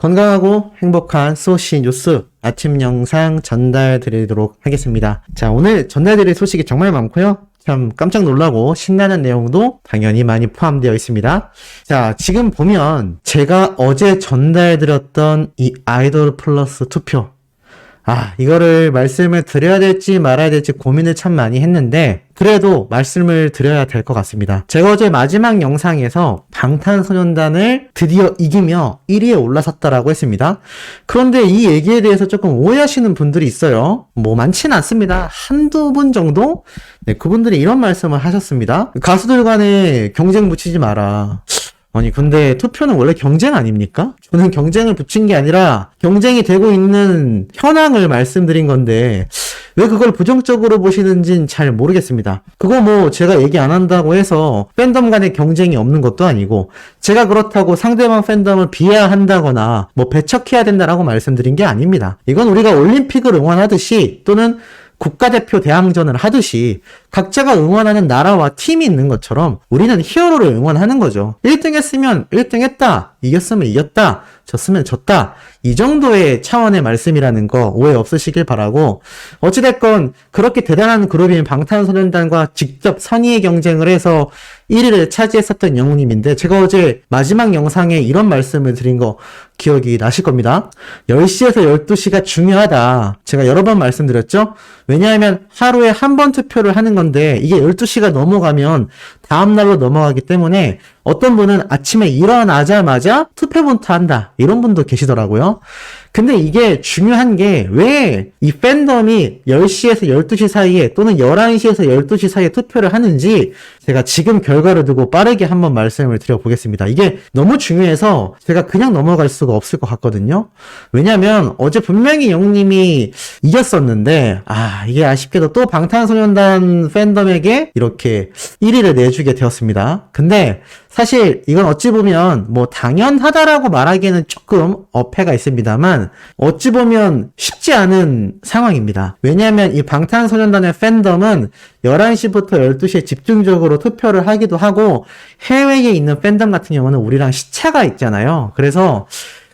건강하고 행복한 소시 뉴스 아침 영상 전달드리도록 하겠습니다. 자, 오늘 전달드릴 소식이 정말 많고요. 참 깜짝 놀라고 신나는 내용도 당연히 많이 포함되어 있습니다. 자, 지금 보면 제가 어제 전달드렸던 이 아이돌 플러스 투표, 이거를 말씀을 드려야 될지 말아야 될지 고민을 참 많이 했는데 그래도 말씀을 드려야 될 것 같습니다. 제가 어제 마지막 영상에서 방탄소년단을 드디어 이기며 1위에 올라섰다라고 했습니다. 그런데 이 얘기에 대해서 조금 오해하시는 분들이 있어요. 많지는 않습니다. 한두 분 정도? 네, 그분들이 이런 말씀을 하셨습니다. 가수들 간에 경쟁 붙이지 마라. 아니 근데 투표는 원래 경쟁 아닙니까? 저는 경쟁을 붙인 게 아니라 경쟁이 되고 있는 현황을 말씀드린 건데 왜 그걸 부정적으로 보시는지는 잘 모르겠습니다. 그거 제가 얘기 안 한다고 해서 팬덤 간의 경쟁이 없는 것도 아니고 제가 그렇다고 상대방 팬덤을 비하한다거나 배척해야 된다라고 말씀드린 게 아닙니다. 이건 우리가 올림픽을 응원하듯이 또는 국가대표 대항전을 하듯이 각자가 응원하는 나라와 팀이 있는 것처럼 우리는 히어로를 응원하는 거죠. 1등 했으면 1등 했다, 이겼으면 이겼다, 졌으면 졌다, 이 정도의 차원의 말씀이라는 거 오해 없으시길 바라고, 어찌됐건 그렇게 대단한 그룹인 방탄소년단과 직접 선의의 경쟁을 해서 1위를 차지했었던 영웅님인데 제가 어제 마지막 영상에 이런 말씀을 드린 거 기억이 나실 겁니다. 10시에서 12시가 중요하다. 제가 여러 번 말씀드렸죠? 왜냐하면 하루에 한 번 투표를 하는 건데 이게 12시가 넘어가면 다음날로 넘어가기 때문에 어떤 분은 아침에 일어나자마자 투표부터 한다, 이런 분도 계시더라고요. 근데 이게 중요한 게 왜 이 팬덤이 10시에서 12시 사이에 또는 11시에서 12시 사이에 투표를 하는지 제가 지금 결과를 두고 빠르게 한번 말씀을 드려보겠습니다. 이게 너무 중요해서 제가 그냥 넘어갈 수가 없을 것 같거든요. 왜냐면 어제 분명히 영님이 이겼었는데 이게 아쉽게도 또 방탄소년단 팬덤에게 이렇게 1위를 내주게 되었습니다. 근데 사실 이건 어찌 보면 당연하다라고 말하기에는 조금 어폐가 있습니다만 어찌 보면 쉽지 않은 상황입니다. 왜냐하면 이 방탄소년단의 팬덤은 11시부터 12시에 집중적으로 투표를 하기도 하고 해외에 있는 팬덤 같은 경우는 우리랑 시차가 있잖아요. 그래서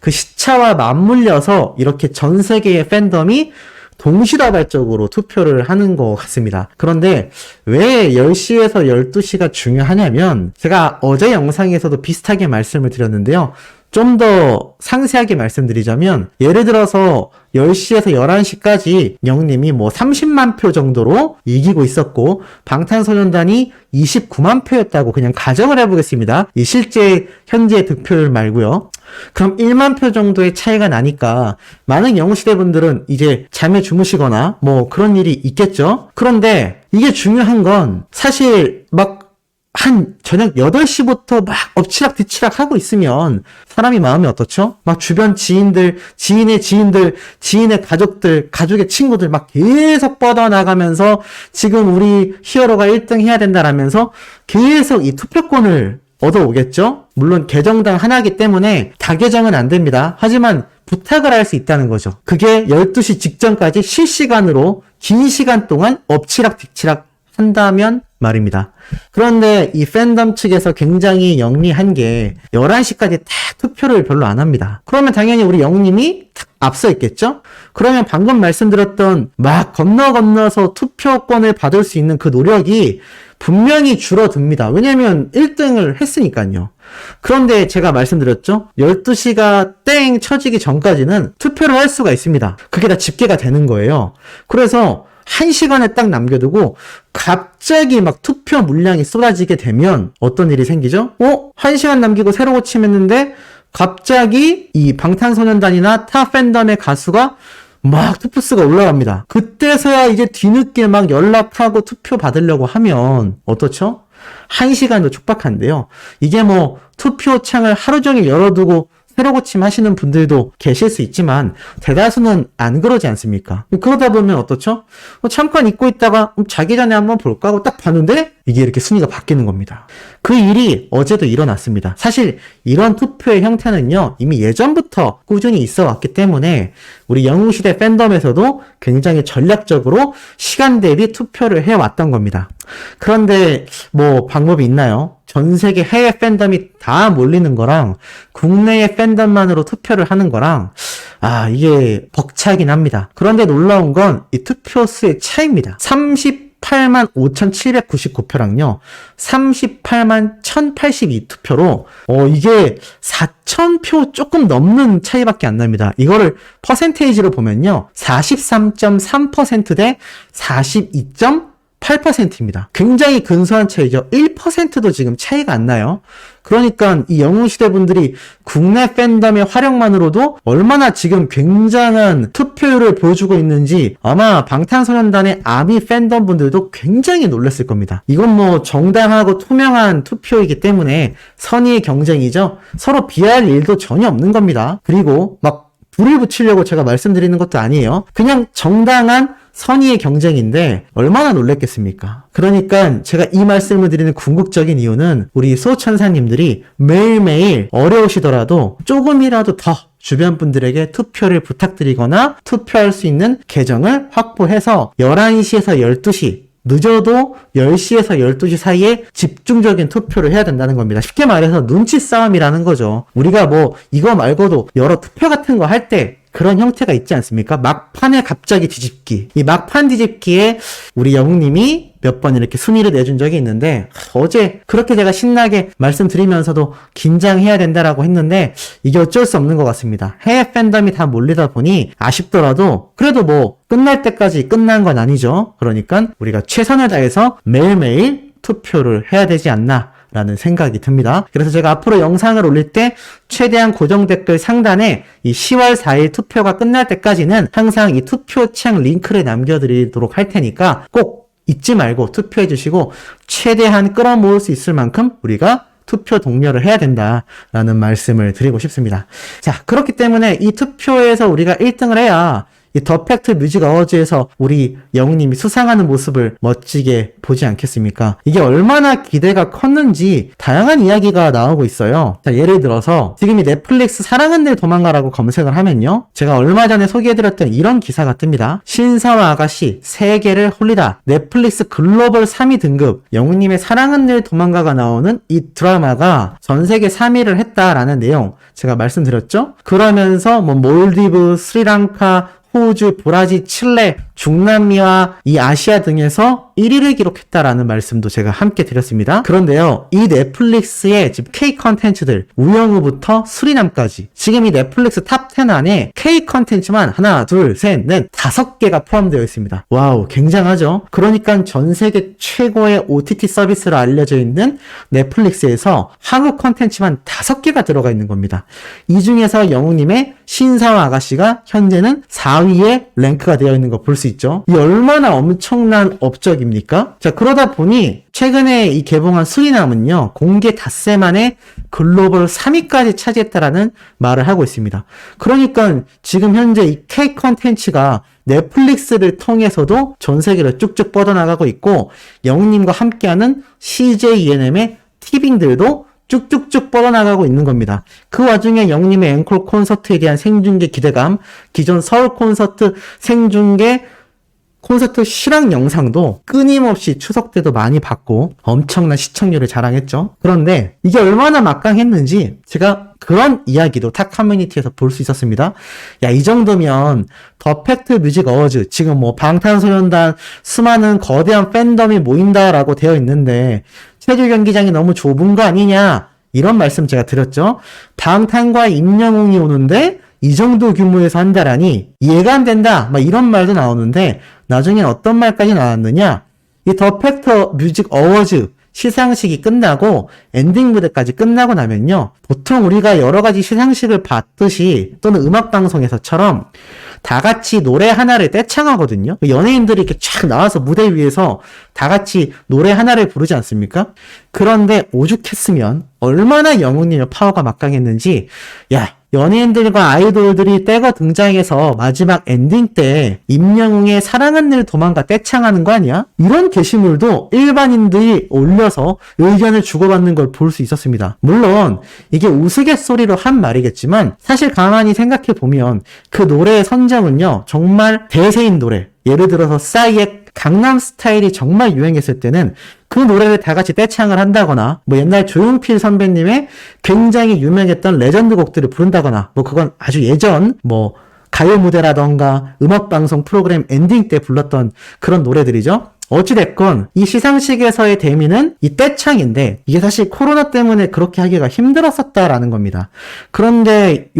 그 시차와 맞물려서 이렇게 전 세계의 팬덤이 동시다발적으로 투표를 하는 것 같습니다. 그런데 왜 10시에서 12시가 중요하냐면 제가 어제 영상에서도 비슷하게 말씀을 드렸는데요. 좀 더 상세하게 말씀드리자면 예를 들어서 10시에서 11시까지 영님이 30만 표 정도로 이기고 있었고 방탄소년단이 29만 표였다고 그냥 가정을 해보겠습니다. 이 실제 현재 득표율 말고요. 그럼 1만 표 정도의 차이가 나니까 많은 영웅시대분들은 이제 잠에 주무시거나 그런 일이 있겠죠. 그런데 이게 중요한 건 사실 한 저녁 8시부터 엎치락 뒤치락 하고 있으면 사람이 마음이 어떻죠? 주변 지인들, 지인의 지인들, 지인의 가족들, 가족의 친구들 계속 뻗어나가면서 지금 우리 히어로가 1등 해야 된다라면서 계속 이 투표권을 얻어오겠죠? 물론 계정당 하나이기 때문에 다 계정은 안 됩니다. 하지만 부탁을 할 수 있다는 거죠. 그게 12시 직전까지 실시간으로 긴 시간 동안 엎치락 뒤치락 한다면 말입니다. 그런데 이 팬덤 측에서 굉장히 영리한 게 11시까지 딱 투표를 별로 안 합니다. 그러면 당연히 우리 영님이 앞서 있겠죠? 그러면 방금 말씀드렸던 건너서 투표권을 받을 수 있는 그 노력이 분명히 줄어듭니다. 왜냐면 1등을 했으니까요. 그런데 제가 말씀드렸죠? 12시가 땡 쳐지기 전까지는 투표를 할 수가 있습니다. 그게 다 집계가 되는 거예요. 그래서 1시간에 딱 남겨두고 갑자기 투표 물량이 쏟아지게 되면 어떤 일이 생기죠? 1시간 남기고 새로 고침했는데 갑자기 이 방탄소년단이나 타 팬덤의 가수가 투표수가 올라갑니다. 그때서야 이제 뒤늦게 연락하고 투표 받으려고 하면 어떻죠? 1시간도 촉박한데요. 이게 투표창을 하루 종일 열어두고 새로 고침하시는 분들도 계실 수 있지만 대다수는 안 그러지 않습니까? 그러다 보면 어떻죠? 잠깐 잊고 있다가 자기 전에 한번 볼까 하고 딱 봤는데 이게 이렇게 순위가 바뀌는 겁니다. 그 일이 어제도 일어났습니다. 사실 이런 투표의 형태는요 이미 예전부터 꾸준히 있어 왔기 때문에 우리 영웅시대 팬덤에서도 굉장히 전략적으로 시간 대비 투표를 해왔던 겁니다. 그런데 방법이 있나요? 전 세계 해외 팬덤이 다 몰리는 거랑 국내의 팬덤만으로 투표를 하는 거랑 이게 벅차긴 합니다. 그런데 놀라운 건 이 투표 수의 차이입니다. 38만 5,799표랑요. 38만 1,082투표로 이게 4,000표 조금 넘는 차이밖에 안 납니다. 이거를 퍼센테이지로 보면요. 43.3% 대 42.8%입니다. 굉장히 근소한 차이죠. 1%도 지금 차이가 안 나요. 그러니까 이 영웅시대 분들이 국내 팬덤의 활용만으로도 얼마나 지금 굉장한 투표율을 보여주고 있는지 아마 방탄소년단의 아미 팬덤 분들도 굉장히 놀랐을 겁니다. 이건 뭐 정당하고 투명한 투표이기 때문에 선의의 경쟁이죠. 서로 비할 일도 전혀 없는 겁니다. 그리고 막 불을 붙이려고 제가 말씀드리는 것도 아니에요. 그냥 정당한 선의의 경쟁인데 얼마나 놀랬겠습니까? 그러니까 제가 이 말씀을 드리는 궁극적인 이유는 우리 소천사님들이 매일매일 어려우시더라도 조금이라도 더 주변 분들에게 투표를 부탁드리거나 투표할 수 있는 계정을 확보해서 11시에서 12시 늦어도 10시에서 12시 사이에 집중적인 투표를 해야 된다는 겁니다. 쉽게 말해서 눈치 싸움이라는 거죠. 우리가 뭐 이거 말고도 여러 투표 같은 거 할 때 그런 형태가 있지 않습니까? 막판에 갑자기 뒤집기. 이 막판 뒤집기에 우리 영웅님이 몇 번 이렇게 순위를 내준 적이 있는데 어제 그렇게 제가 신나게 말씀드리면서도 긴장해야 된다라고 했는데 이게 어쩔 수 없는 것 같습니다. 해외 팬덤이 다 몰리다 보니 아쉽더라도 그래도 뭐 끝날 때까지 끝난 건 아니죠. 그러니까 우리가 최선을 다해서 매일매일 투표를 해야 되지 않나 라는 생각이 듭니다. 그래서 제가 앞으로 영상을 올릴 때 최대한 고정 댓글 상단에 이 10월 4일 투표가 끝날 때까지는 항상 이 투표창 링크를 남겨드리도록 할 테니까 꼭 잊지 말고 투표해 주시고 최대한 끌어모을 수 있을 만큼 우리가 투표 독려를 해야 된다라는 말씀을 드리고 싶습니다. 자, 그렇기 때문에 이 투표에서 우리가 1등을 해야 이 더 팩트 뮤직 어워즈에서 우리 영웅님이 수상하는 모습을 멋지게 보지 않겠습니까? 이게 얼마나 기대가 컸는지 다양한 이야기가 나오고 있어요. 자, 예를 들어서 지금 이 넷플릭스 사랑은 늘 도망가라고 검색을 하면요. 제가 얼마 전에 소개해드렸던 이런 기사가 뜹니다. 신사와 아가씨 세계를 홀리다. 넷플릭스 글로벌 3위 등급 영웅님의 사랑은 늘 도망가가 나오는 이 드라마가 전 세계 3위를 했다라는 내용 제가 말씀드렸죠? 그러면서 뭐 몰디브, 스리랑카, 호주, 브라질, 칠레, 중남미와 이 아시아 등에서 1위를 기록했다라는 말씀도 제가 함께 드렸습니다. 그런데요, 이 넷플릭스의 지금 K 컨텐츠들, 우영우부터 수리남까지 지금 이 넷플릭스 탑 10 안에 K 컨텐츠만 하나, 둘, 셋, 넷, 5개가 포함되어 있습니다. 와우, 굉장하죠? 그러니까 전 세계 최고의 OTT 서비스로 알려져 있는 넷플릭스에서 한국 컨텐츠만 5개가 들어가 있는 겁니다. 이 중에서 영웅님의 신사와 아가씨가 현재는 4위에 랭크가 되어 있는 거 볼 수 있죠. 이 얼마나 엄청난 업적입니까? 자, 그러다 보니 최근에 이 개봉한 수리남은요, 공개 닷새 만에 글로벌 3위까지 차지했다라는 말을 하고 있습니다. 그러니까 지금 현재 이 K 컨텐츠가 넷플릭스를 통해서도 전 세계로 쭉쭉 뻗어나가고 있고 영웅님과 함께하는 CJ ENM의 티빙들도 쭉쭉쭉 뻗어나가고 있는 겁니다. 그 와중에 영웅님의 앵콜 콘서트에 대한 생중계 기대감, 기존 서울 콘서트 생중계 콘서트 실황 영상도 끊임없이 추석 때도 많이 봤고 엄청난 시청률을 자랑했죠. 그런데 이게 얼마나 막강했는지 제가 그런 이야기도 타 커뮤니티에서 볼 수 있었습니다. 야, 이 정도면 더 팩트 뮤직 어워즈, 지금 뭐 방탄소년단 수많은 거대한 팬덤이 모인다라고 되어 있는데 체조 경기장이 너무 좁은 거 아니냐, 이런 말씀 제가 드렸죠. 방탄과 임영웅이 오는데 이 정도 규모에서 한다라니 이해가 안 된다, 막 이런 말도 나오는데 나중엔 어떤 말까지 나왔느냐, 이 더 팩트 뮤직 어워즈 시상식이 끝나고 엔딩 무대까지 끝나고 나면요, 보통 우리가 여러 가지 시상식을 봤듯이 또는 음악방송에서처럼 다 같이 노래 하나를 떼창하거든요. 연예인들이 이렇게 쫙 나와서 무대 위에서 다 같이 노래 하나를 부르지 않습니까? 그런데 오죽했으면 얼마나 영웅님의 파워가 막강했는지, 야, 연예인들과 아이돌들이 떼거 등장해서 마지막 엔딩 때 임영웅의 사랑은 늘 도망가 떼창하는 거 아니야? 이런 게시물도 일반인들이 올려서 의견을 주고받는 걸 볼 수 있었습니다. 물론 이게 우스갯소리로 한 말이겠지만 사실 가만히 생각해 보면 그 노래의 선정은요, 정말 대세인 노래, 예를 들어서 싸이의 강남 스타일이 정말 유행했을 때는 그 노래를 다 같이 떼창을 한다거나 뭐 옛날 조용필 선배님의 굉장히 유명했던 레전드 곡들을 부른다거나 뭐 그건 아주 예전 뭐 가요 무대라던가 음악방송 프로그램 엔딩 때 불렀던 그런 노래들이죠. 어찌됐건 이 시상식에서의 대미는 이 떼창인데 이게 사실 코로나 때문에 그렇게 하기가 힘들었었다라는 겁니다. 그런데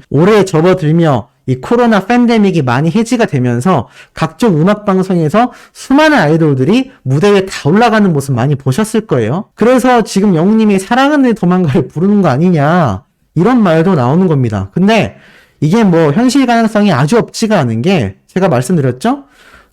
올해 접어들며 이 코로나 팬데믹이 많이 해지가 되면서 각종 음악방송에서 수많은 아이돌들이 무대 위에 다 올라가는 모습 많이 보셨을 거예요. 그래서 지금 영웅님이 사랑은 내 도망가를 부르는 거 아니냐 이런 말도 나오는 겁니다. 근데 이게 뭐 현실 가능성이 아주 없지가 않은 게 제가 말씀드렸죠?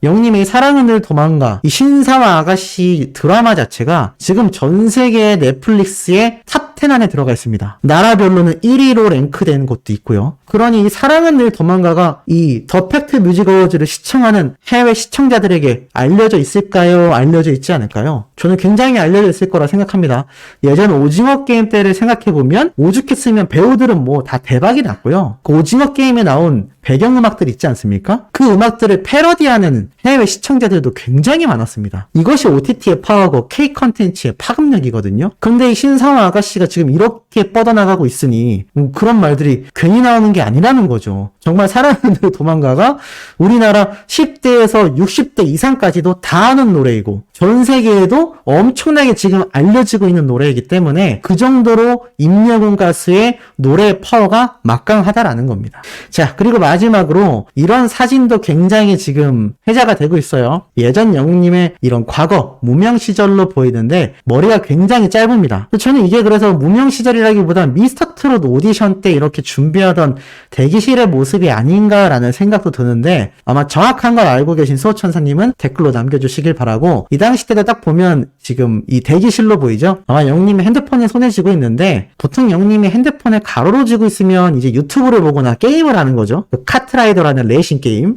영님의 사랑은 늘 도망가 이 신사와 아가씨 드라마 자체가 지금 전 세계 넷플릭스의 탑10 안에 들어가 있습니다. 나라별로는 1위로 랭크된 곳도 있고요. 그러니 이 사랑은 늘 도망가가 이 더 팩트 뮤직 어워즈를 시청하는 해외 시청자들에게 알려져 있을까요? 알려져 있지 않을까요? 저는 굉장히 알려져 있을 거라 생각합니다. 예전 오징어 게임 때를 생각해보면 오죽했으면 배우들은 뭐 다 대박이 났고요. 그 오징어 게임에 나온 배경음악들 있지 않습니까? 그 음악들을 패러디하는 해외 시청자들도 굉장히 많았습니다. 이것이 OTT의 파워고 K 컨텐츠의 파급력이거든요. 근데 이 신사와 아가씨가 지금 이렇게 뻗어나가고 있으니 그런 말들이 괜히 나오는 게 아니라는 거죠. 정말 사랑은 늘 도망가가 우리나라 10대에서 60대 이상까지도 다 아는 노래이고 전 세계에도 엄청나게 지금 알려지고 있는 노래이기 때문에 그 정도로 임영웅 가수의 노래의 파워가 막강하다라는 겁니다. 자, 그리고 마지막으로 이런 사진도 굉장히 지금 회자가 되고 있어요. 예전 영웅님의 이런 과거 무명 시절로 보이는데 머리가 굉장히 짧습니다. 저는 이게 그래서 무명 시절이라기보다 미스터 트롯 오디션 때 이렇게 준비하던 대기실의 모습이 아닌가라는 생각도 드는데 아마 정확한 걸 알고 계신 수호천사님은 댓글로 남겨주시길 바라고 이 당시 때도 딱 보면 지금 이 대기실로 보이죠? 아마 영웅님이 핸드폰에 손에 쥐고 있는데 보통 영웅님이 핸드폰에 가로로 쥐고 있으면 이제 유튜브를 보거나 게임을 하는 거죠. 카트라이더라는 레이싱 게임.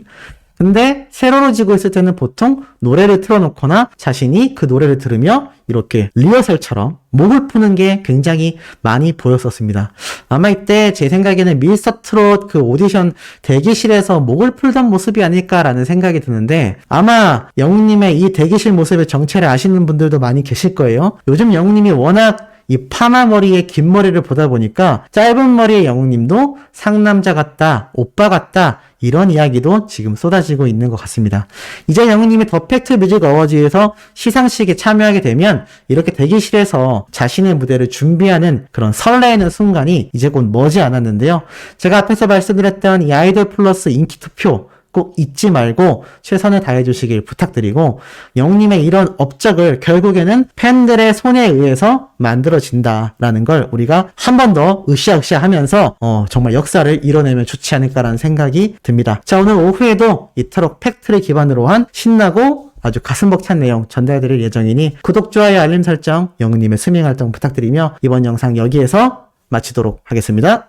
근데 세로로 쥐고 있을 때는 보통 노래를 틀어놓거나 자신이 그 노래를 들으며 이렇게 리허설처럼 목을 푸는 게 굉장히 많이 보였었습니다. 아마 이때 제 생각에는 미스터 트롯 그 오디션 대기실에서 목을 풀던 모습이 아닐까라는 생각이 드는데 아마 영웅님의 이 대기실 모습의 정체를 아시는 분들도 많이 계실 거예요. 요즘 영웅님이 워낙 이 파마 머리에 긴 머리를 보다 보니까 짧은 머리의 영웅님도 상남자 같다, 오빠 같다 이런 이야기도 지금 쏟아지고 있는 것 같습니다. 이제 영웅님이 더 팩트 뮤직 어워즈에서 시상식에 참여하게 되면 이렇게 대기실에서 자신의 무대를 준비하는 그런 설레이는 순간이 이제 곧 머지 않았는데요. 제가 앞에서 말씀드렸던 이 아이돌 플러스 인기 투표 꼭 잊지 말고 최선을 다해주시길 부탁드리고 영웅님의 이런 업적을 결국에는 팬들의 손에 의해서 만들어진다라는 걸 우리가 한 번 더 으쌰으쌰 하면서 정말 역사를 이뤄내면 좋지 않을까라는 생각이 듭니다. 자, 오늘 오후에도 이토록 팩트를 기반으로 한 신나고 아주 가슴 벅찬 내용 전달드릴 예정이니 구독, 좋아요, 알림 설정, 영웅님의 스밍 활동 부탁드리며 이번 영상 여기에서 마치도록 하겠습니다.